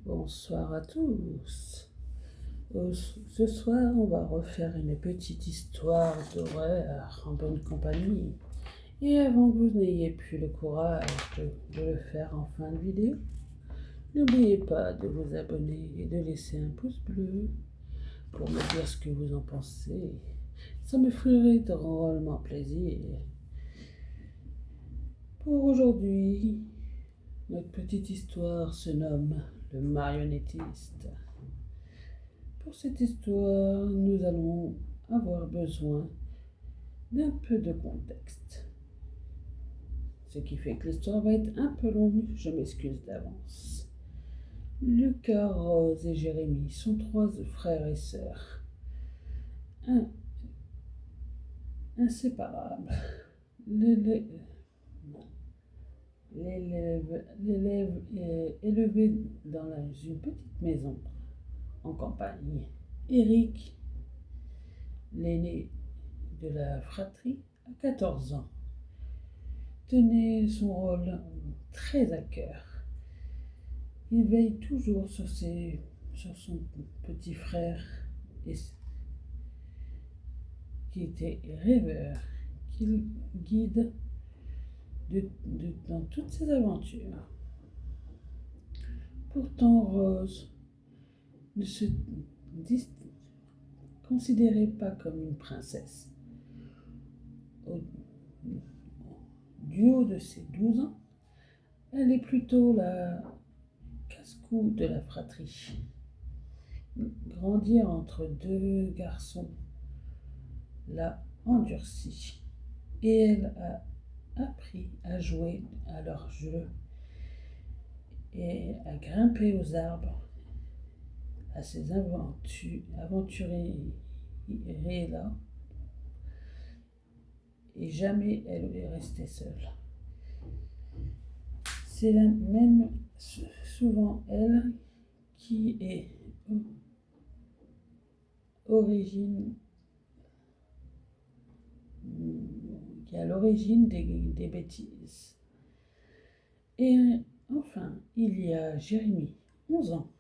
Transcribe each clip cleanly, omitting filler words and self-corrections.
Bonsoir à tous. Ce soir, on va refaire une petite histoire d'horreur en bonne compagnie. Et avant que vous n'ayez plus le courage de le faire en fin de vidéo, n'oubliez pas de vous abonner et de laisser un pouce bleu pour me dire ce que vous en pensez. Ça me ferait drôlement plaisir. Pour aujourd'hui, notre petite histoire se nomme Le marionnettiste. Pour cette histoire, nous allons avoir besoin d'un peu de contexte. Ce qui fait que l'histoire va être un peu longue, je m'excuse d'avance. Lucas, Rose et Jérémie sont trois frères et sœurs, inséparables. L'élève est élevé dans une petite maison en campagne. Eric, l'aîné de la fratrie, a 14 ans. Tenait son rôle très à cœur. Il veille toujours sur son petit frère qui était rêveur, qu'il guide dans toutes ses aventures. Pourtant, Rose ne se considérait pas comme une princesse. Du haut de ses 12 ans, elle est plutôt la casse-cou de la fratrie. Grandir entre deux garçons l'a endurcie et elle a appris à jouer à leur jeu et à grimper aux arbres, à ces aventuriers-là, et jamais elle est restée seule. C'est même souvent elle qui est à l'origine des bêtises. Et enfin, il y a Jérémie, 11 ans.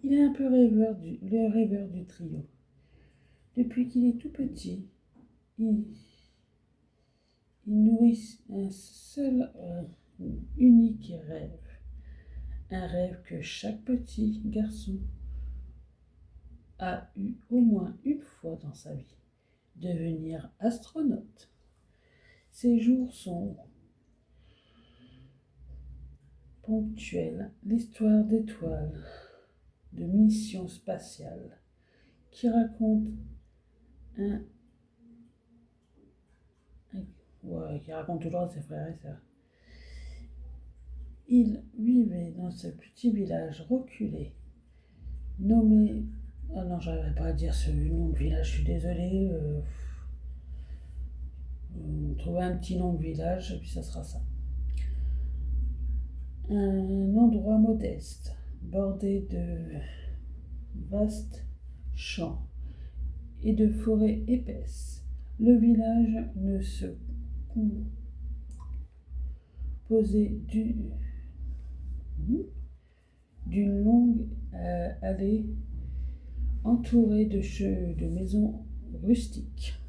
Il est un peu le rêveur du trio. Depuis qu'il est tout petit, il nourrit un seul unique rêve. Un rêve que chaque petit garçon a eu au moins une fois dans sa vie. Devenir astronaute. Ses jours sont ponctuels. L'histoire d'étoiles, de missions spatiales, qui raconte qui raconte toujours à ses frères et sœurs. Il vivait dans ce petit village reculé, nommé... Ah non, j'arriverai pas à dire ce nom de village, je suis désolée. Trouver un petit nom de village, et puis ça sera ça. Un endroit modeste, bordé de vastes champs et de forêts épaisses. Le village ne se composait d'une longue allée entourée de maisons rustiques.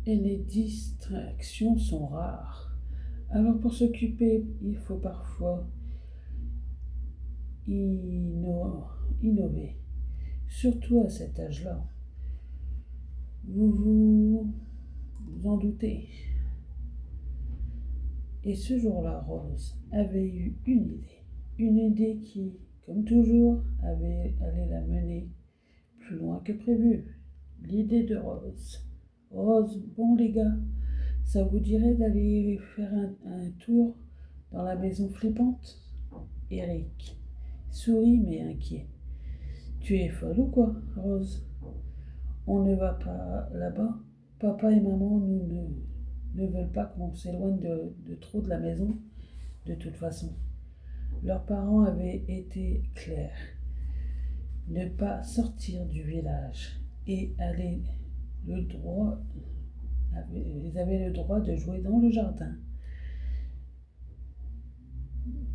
Et les distractions sont rares. Alors pour s'occuper, il faut parfois innover, surtout à cet âge-là. Vous en doutez. Et ce jour-là, Rose avait eu une idée qui, comme toujours, allait la mener plus loin que prévu. L'idée de Rose. Rose, bon les gars, ça vous dirait d'aller faire un tour dans la maison flippante? Eric sourit mais inquiet. Tu es folle ou quoi, Rose? On ne va pas là-bas. Papa et maman ne veulent pas qu'on s'éloigne de trop de la maison, de toute façon. Leurs parents avaient été clairs. Ne pas sortir du village et ils avaient le droit de jouer dans le jardin.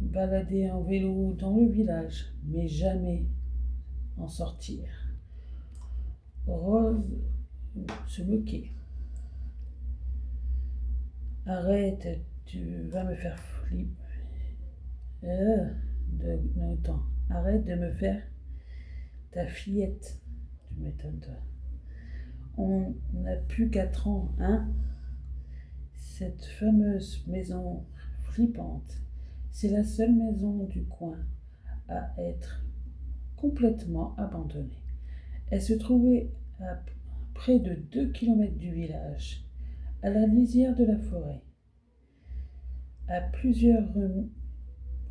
balader en vélo dans le village, mais jamais en sortir. Rose se moquait. Arrête, tu vas me faire flipper. Arrête de me faire ta fillette. Tu m'étonnes, toi. On n'a plus 4 ans, hein? Cette fameuse maison flippante, c'est la seule maison du coin à être complètement abandonnée. Elle se trouvait à près de 2 kilomètres du village, à la lisière de la forêt. À plusieurs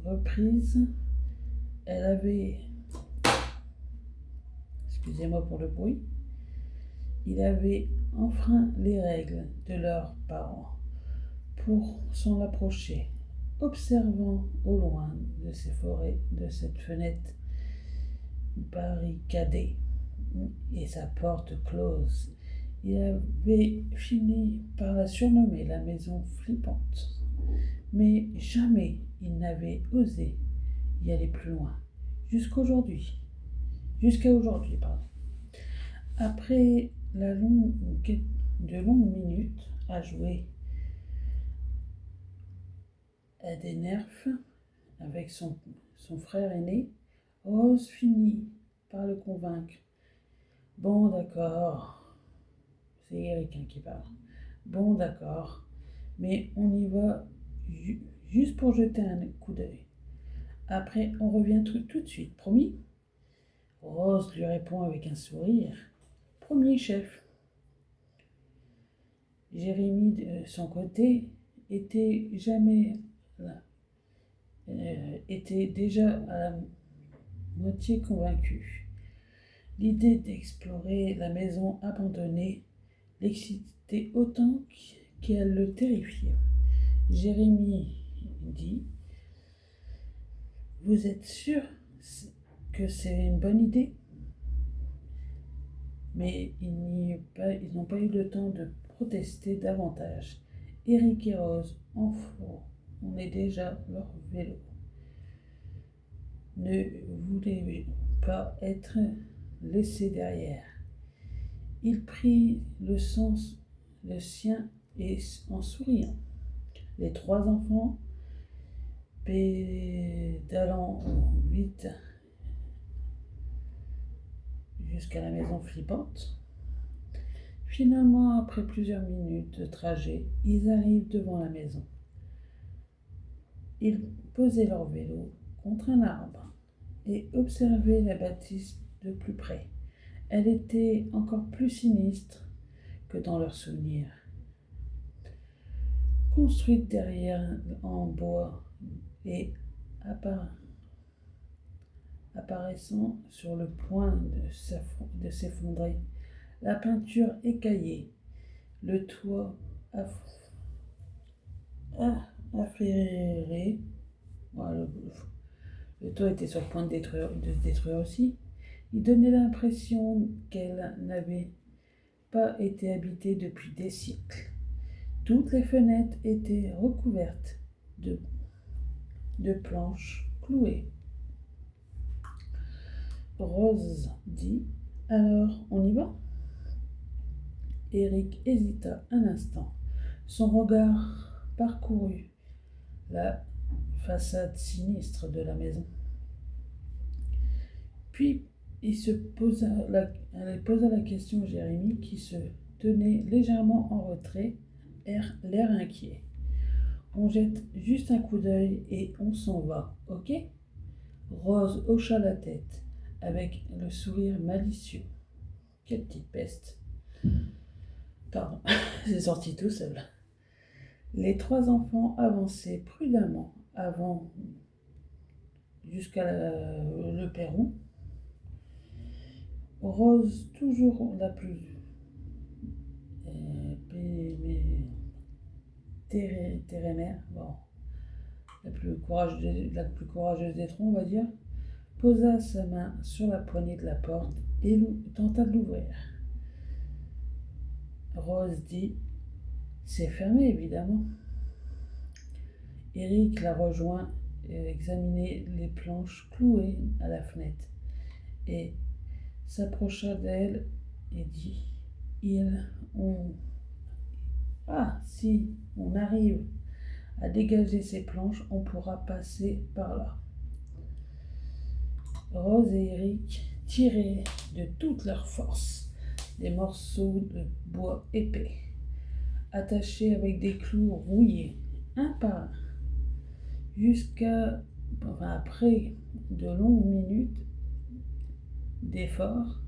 reprises, elle avait, excusez-moi pour le bruit, il avait enfreint les règles de leurs parents pour s'en approcher, observant au loin de ces forêts, de cette fenêtre barricadée et sa porte close. Il avait fini par la surnommer la maison flippante, mais jamais il n'avait osé y aller plus loin, jusqu'à aujourd'hui, pardon. Après de longues minutes à jouer à des nerfs avec son frère aîné, Rose finit par le convaincre. Bon, d'accord, c'est Eric qui parle. Bon, d'accord, mais on y va juste pour jeter un coup d'œil. Après, on revient tout de suite, promis? Rose lui répond avec un sourire. Premier chef. Jérémie, de son côté, était déjà à la moitié convaincu. L'idée d'explorer la maison abandonnée l'excitait autant qu'elle le terrifiait. Jérémie dit: Vous êtes sûr que c'est une bonne idée? Mais ils n'ont pas eu le temps de protester davantage. Eric et Rose, on est déjà leur vélo. Ne voulait pas être laissé derrière. Il prit le sien et en souriant. Les 3 enfants, pédalant vite jusqu'à la maison flippante. Finalement, après plusieurs minutes de trajet, ils arrivent devant la maison. Ils posaient leur vélo contre un arbre et observaient la bâtisse de plus près. Elle était encore plus sinistre que dans leurs souvenirs. Construite derrière en bois et apparaissant sur le point de s'effondrer, la peinture écaillée, le toit affairé, voilà, le toit était sur le point de se détruire aussi. Il donnait l'impression qu'elle n'avait pas été habitée depuis des siècles. Toutes les fenêtres étaient recouvertes de planches clouées. Rose dit: Alors, on y va? Eric hésita un instant. Son regard parcourut la façade sinistre de la maison. Puis il posa la question à Jérémie, qui se tenait légèrement en retrait, l'air inquiet. On jette juste un coup d'œil et on s'en va, ok? Rose hocha la tête avec le sourire malicieux. Quelle petite peste! Pardon, c'est sorti tout seul. Les 3 enfants avançaient prudemment jusqu'à le perron. Rose, toujours la plus téméraire, la plus courageuse des 3, on va dire, posa sa main sur la poignée de la porte et tenta de l'ouvrir. Rose dit: C'est fermé, évidemment. Eric la rejoint examinait les planches clouées à la fenêtre et s'approcha d'elle et dit si on arrive à dégager ces planches, on pourra passer par là. Rose et Eric tiraient de toute leur force des morceaux de bois épais, attachés avec des clous rouillés, un par un, après de longues minutes d'efforts,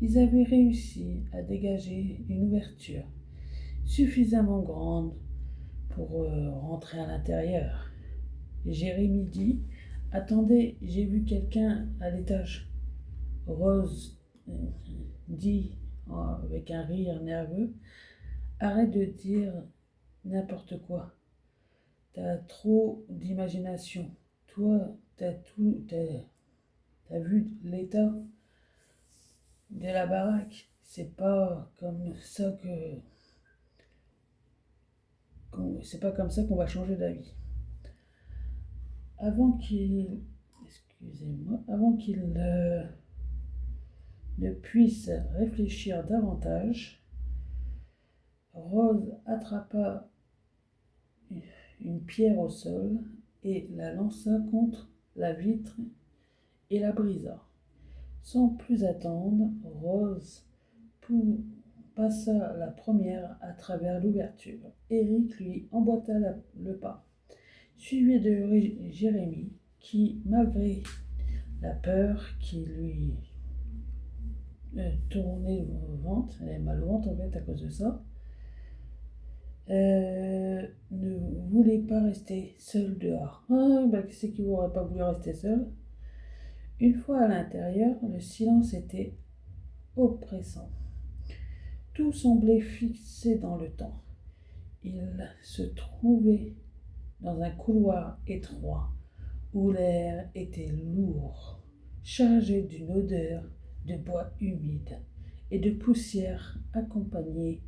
ils avaient réussi à dégager une ouverture suffisamment grande pour rentrer à l'intérieur. Jérémie dit « Attendez, j'ai vu quelqu'un à l'étage. » Rose dit avec un rire nerveux « Arrête de dire n'importe quoi. T'as trop d'imagination. Toi, t'as vu l'état de la baraque. C'est pas comme ça qu'on va changer d'avis. » Avant qu'il ne puisse réfléchir davantage, Rose attrapa une pierre au sol et la lança contre la vitre et la brisa. Sans plus attendre, Rose passa la première à travers l'ouverture. Eric lui emboîta le pas, suivi de Jérémie, qui, malgré la peur qui lui tournait au ventre, elle avait mal au ventre en fait à cause de ça, ne voulait pas rester seule dehors. Qui c'est qui n'aurait pas voulu rester seul? Une fois à l'intérieur, le silence était oppressant. Tout semblait fixé dans le temps. Il se trouvait dans un couloir étroit où l'air était lourd, chargé d'une odeur de bois humide et de poussière accompagnée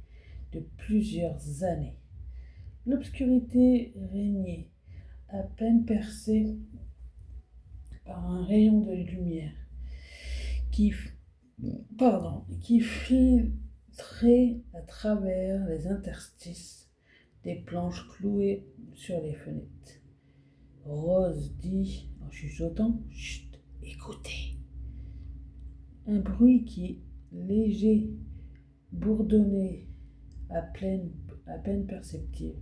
de plusieurs années. L'obscurité régnait, à peine percée par un rayon de lumière qui filtrait à travers les interstices des planches clouées sur les fenêtres. Rose dit en chuchotant « Chut, écoutez !» Un bruit léger bourdonnait à peine perceptible.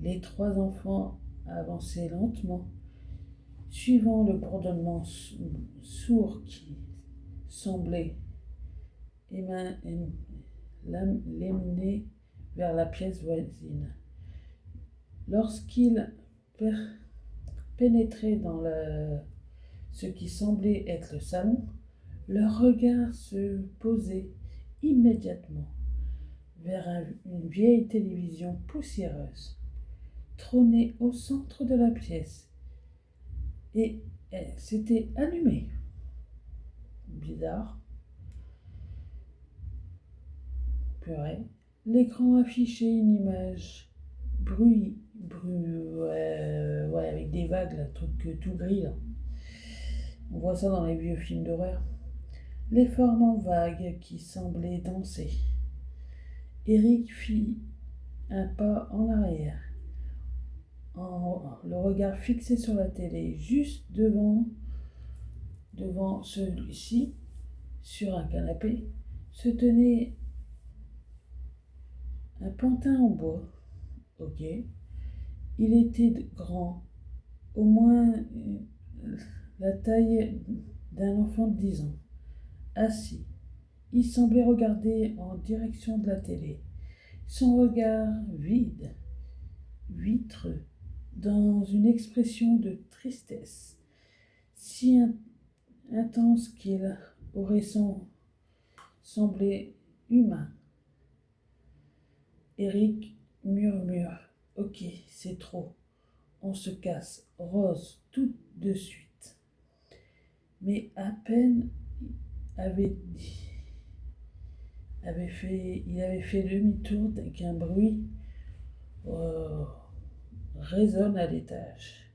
Les trois enfants avançaient lentement, suivant le bourdonnement sourd qui semblait l'emmener vers la pièce voisine. Lorsqu'ils pénétraient dans ce qui semblait être le salon, leur regard se posait immédiatement vers une vieille télévision poussiéreuse, trônait au centre de la pièce, et elle s'était allumée. Bizarre. Purée. L'écran affichait une image avec des vagues, là, truc tout gris, là. On voit ça dans les vieux films d'horreur. Les formes en vagues qui semblaient danser. Eric fit un pas en arrière, le regard fixé sur la télé, juste devant celui-ci, sur un canapé, se tenait un pantin en bois. Ok. Il était grand, au moins la taille d'un enfant de 10 ans. Assis, il semblait regarder en direction de la télé, son regard vide, vitreux, dans une expression de tristesse si intense qu'il aurait semblé humain. Eric murmure « Ok, c'est trop, on se casse, Rose, tout de suite. » Mais à peine il avait fait demi-tour qu'un bruit résonne à l'étage.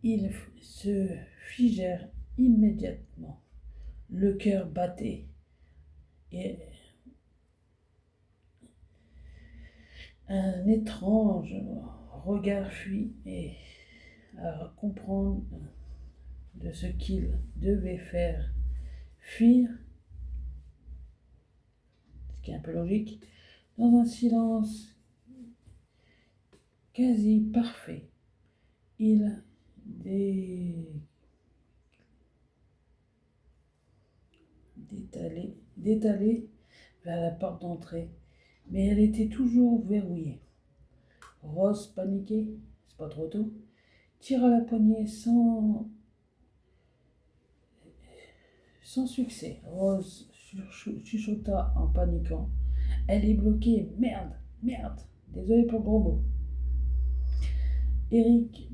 Ils se figèrent immédiatement. Le cœur battait et un étrange regard fuit et à comprendre de ce qu'il devait faire fuir, ce qui est un peu logique, dans un silence quasi parfait. Il détalait vers la porte d'entrée, mais elle était toujours verrouillée. Rose, paniquée, c'est pas trop tôt, tira la poignée sans succès. Rose chuchota en paniquant. Elle est bloquée, merde, merde. Désolé pour le gros mot. Eric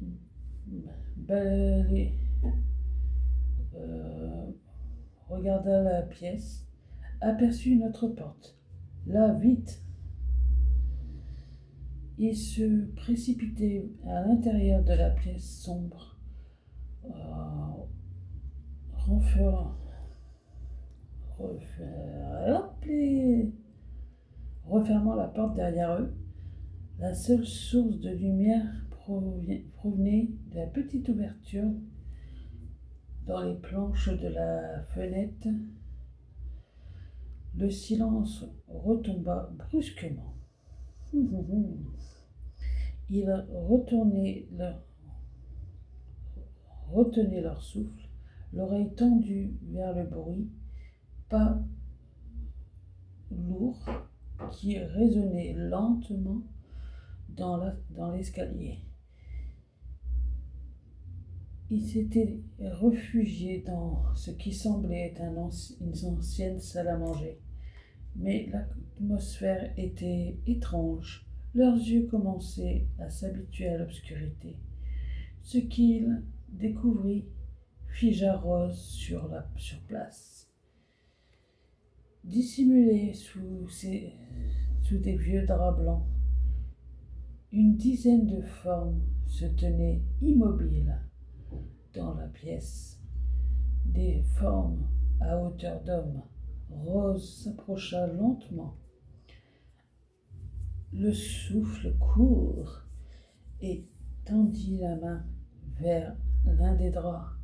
regarda la pièce, aperçut une autre porte. Là, vite. Il se précipitait à l'intérieur de la pièce sombre, refermant la porte derrière eux. La seule source de lumière provenait de la petite ouverture dans les planches de la fenêtre. Le silence retomba brusquement. Ils retenaient leur souffle, l'oreille tendue vers le bruit, pas lourd, qui résonnait lentement dans l'escalier. Ils s'étaient réfugiés dans ce qui semblait être une ancienne salle à manger. Mais l'atmosphère était étrange. Leurs yeux commençaient à s'habituer à l'obscurité. Ce qu'ils découvrirent figea Rose sur place. Dissimulée sous des vieux draps blancs, une dizaine de formes se tenaient immobiles dans la pièce, des formes à hauteur d'homme. Rose s'approcha lentement, le souffle court, et tendit la main vers l'un des draps.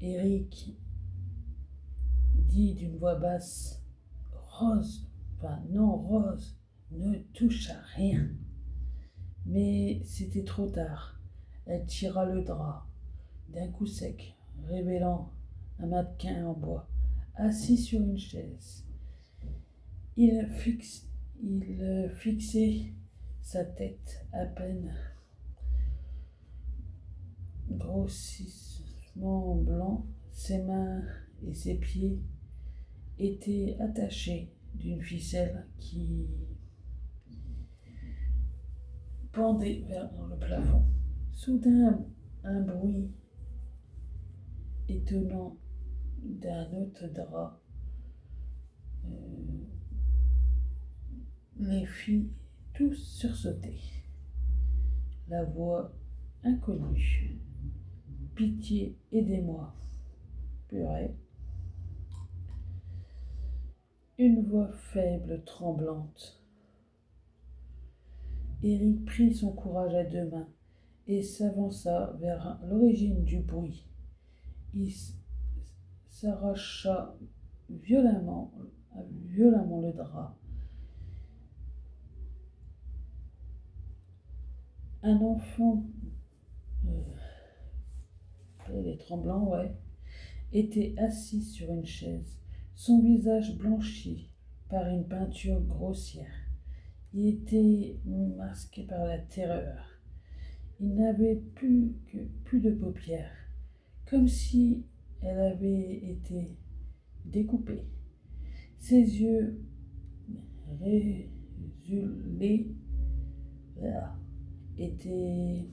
Eric dit d'une voix basse, Rose, ne touche à rien. Mais c'était trop tard. Elle tira le drap d'un coup sec, révélant un mannequin en bois, assis sur une chaise. Il fixait sa tête à peine grossissement blanc, ses mains et ses pieds étaient attachés d'une ficelle qui pendait vers le plafond. Soudain, un bruit étonnant d'un autre drap les fit tous sursauter. La voix inconnue. Pitié, aidez-moi. Purée. Une voix faible, tremblante. Eric prit son courage à deux mains et s'avança vers l'origine du bruit. Il s'arracha violemment le drap. Un enfant, les tremblants, était assis sur une chaise, son visage blanchi par une peinture grossière. Il était masqué par la terreur. Il n'avait plus de paupières, comme si elle avait été découpée. Ses yeux résulés étaient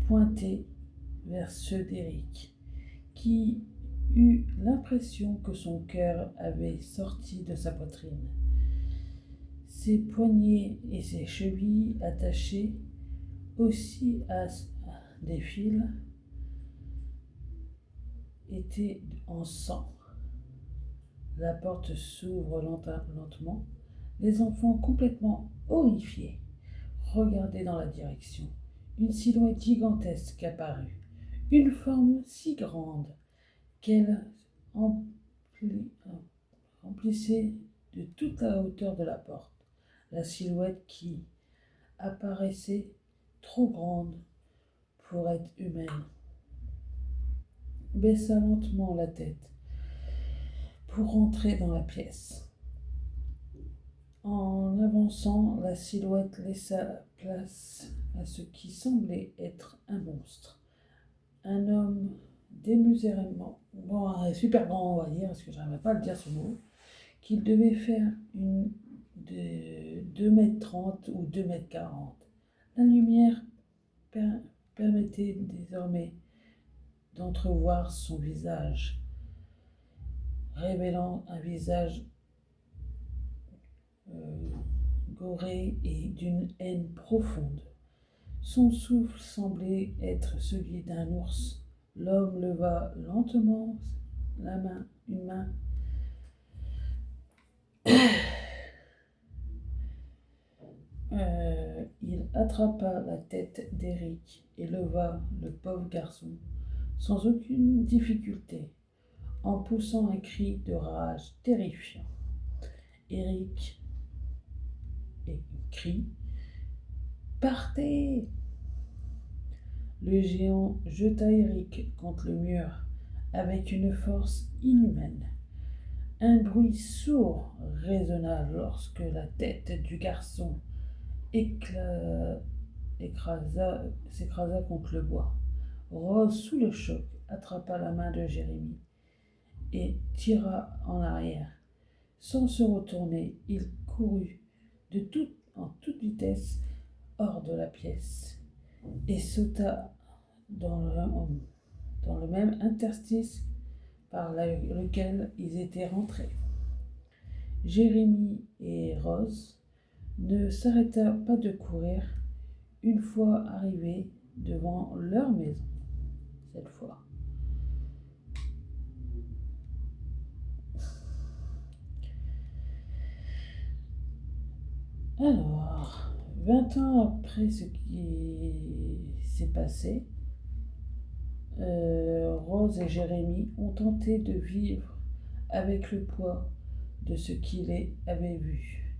pointés vers ceux d'Eric, qui eut l'impression que son cœur avait sorti de sa poitrine. Ses poignets et ses chevilles attachés Aussi des fils étaient en sang. La porte s'ouvre lentement. Les enfants, complètement horrifiés, regardaient dans la direction. Une silhouette gigantesque apparut, une forme si grande qu'elle remplissait de toute la hauteur de la porte. La silhouette qui apparaissait trop grande pour être humaine baissa lentement la tête pour entrer dans la pièce. En avançant, la silhouette laissa place à ce qui semblait être un monstre. Un homme démesurément, super grand on va dire, parce que je n'arrive pas à le dire ce mot, qu'il devait faire de 2,30 m ou 2,40 m. La lumière permettait désormais d'entrevoir son visage, révélant un visage goré et d'une haine profonde. Son souffle semblait être celui d'un ours. L'homme leva lentement une main. Il attrapa la tête d'Eric et leva le pauvre garçon sans aucune difficulté, en poussant un cri de rage terrifiant. Eric crie « Partez !» Le géant jeta Eric contre le mur avec une force inhumaine. Un bruit sourd résonna lorsque la tête du garçon s'écrasa contre le bois. Rose, sous le choc, attrapa la main de Jérémie et tira en arrière. Sans se retourner, il courut en toute vitesse hors de la pièce et sauta dans le même interstice par lequel ils étaient rentrés. Jérémie et Rose ne s'arrêta pas de courir une fois arrivés devant leur maison. Cette fois. Alors, 20 ans après ce qui s'est passé, Rose et Jérémie ont tenté de vivre avec le poids de ce qu'ils avaient vu.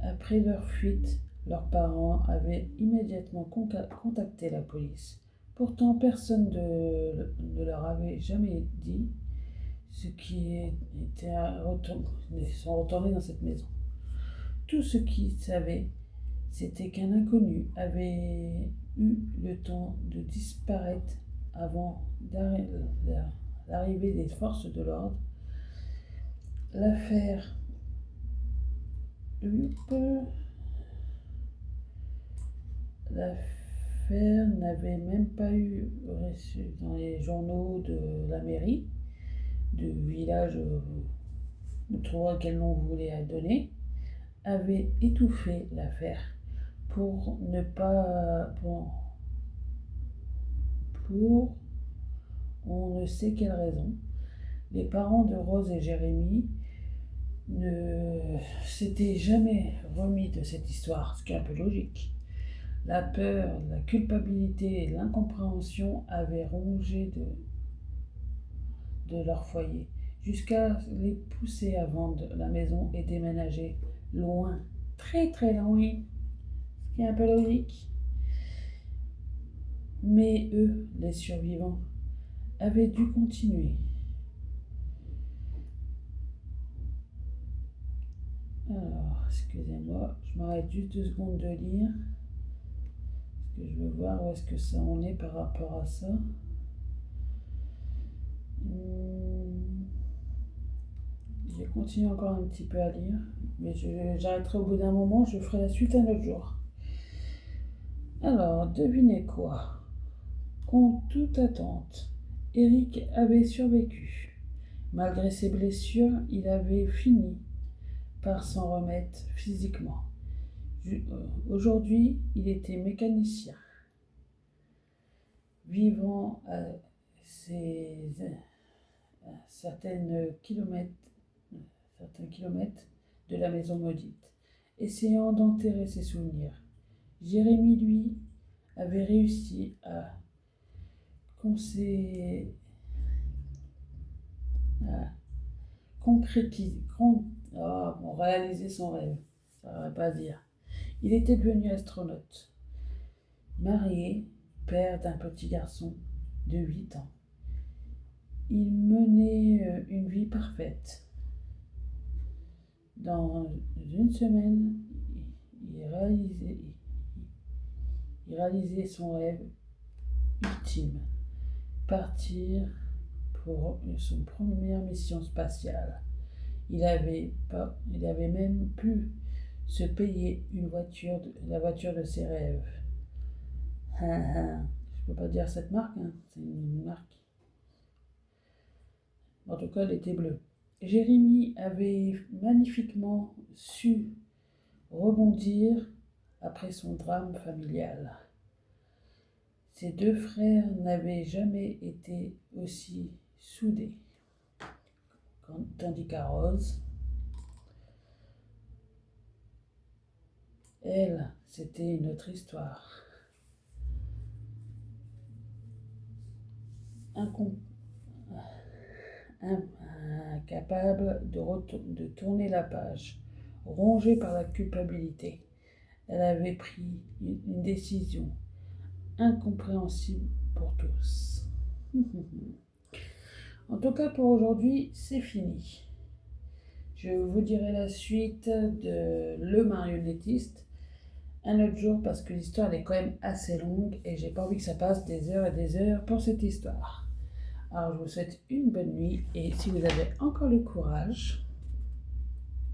Après leur fuite, leurs parents avaient immédiatement contacté la police. Pourtant, personne ne leur avait jamais dit ce qui était ils sont retournés dans cette maison. Tout ce qu'ils savaient, c'était qu'un inconnu avait eu le temps de disparaître avant l'arrivée des forces de l'ordre. L'affaire n'avait même pas eu reçu dans les journaux de la mairie, du village, ne trouvant quel nom vous voulez donner, avait étouffé l'affaire pour on ne sait quelle raison. Les parents de Rose et Jérémie ne s'étaient jamais remis de cette histoire, ce qui est un peu logique. La peur, la culpabilité et l'incompréhension avaient rongé de leur foyer, jusqu'à les pousser à vendre la maison et déménager loin, très très loin, ce qui est un peu logique. Mais eux, les survivants, avaient dû continuer. Alors, excusez-moi, je m'arrête juste 2 secondes de lire, parce que je veux voir où est-ce que ça en est par rapport à ça. Je vais continuer encore un petit peu à lire, mais j'arrêterai au bout d'un moment, je ferai la suite un autre jour. Alors, devinez quoi? Contre toute attente, Eric avait survécu. Malgré ses blessures, il avait fini par s'en remettre physiquement. Aujourd'hui, il était mécanicien. vivant à certains kilomètres de la maison maudite, essayant d'enterrer ses souvenirs. Jérémie, lui, avait réussi à, à réaliser son rêve. Ça ne va pas dire. Il était devenu astronaute, marié, père d'un petit garçon de 8 ans. Il menait une vie parfaite. Dans une semaine, il réalisait son rêve ultime, partir pour son première mission spatiale. Il avait même pu se payer la voiture de ses rêves. Je peux pas dire cette marque, hein. C'est une marque. En tout cas, elle était bleue. Jérémie avait magnifiquement su rebondir après son drame familial. Ses deux frères n'avaient jamais été aussi soudés. Tandis qu'à Rose, elle, c'était une autre histoire. Incapable de tourner la page, rongée par la culpabilité. Elle avait pris une décision incompréhensible pour tous. En tout cas, pour aujourd'hui, c'est fini. Je vous dirai la suite de Le Marionnettiste un autre jour parce que l'histoire elle est quand même assez longue et j'ai pas envie que ça passe des heures et des heures pour cette histoire. Alors je vous souhaite une bonne nuit et si vous avez encore le courage,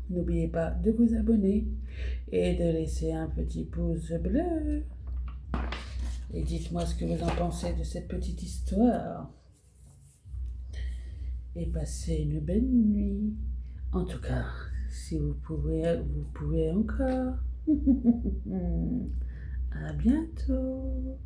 n'oubliez pas de vous abonner et de laisser un petit pouce bleu. Et dites-moi ce que vous en pensez de cette petite histoire. Et passez une bonne nuit. En tout cas, si vous pouvez encore. À bientôt.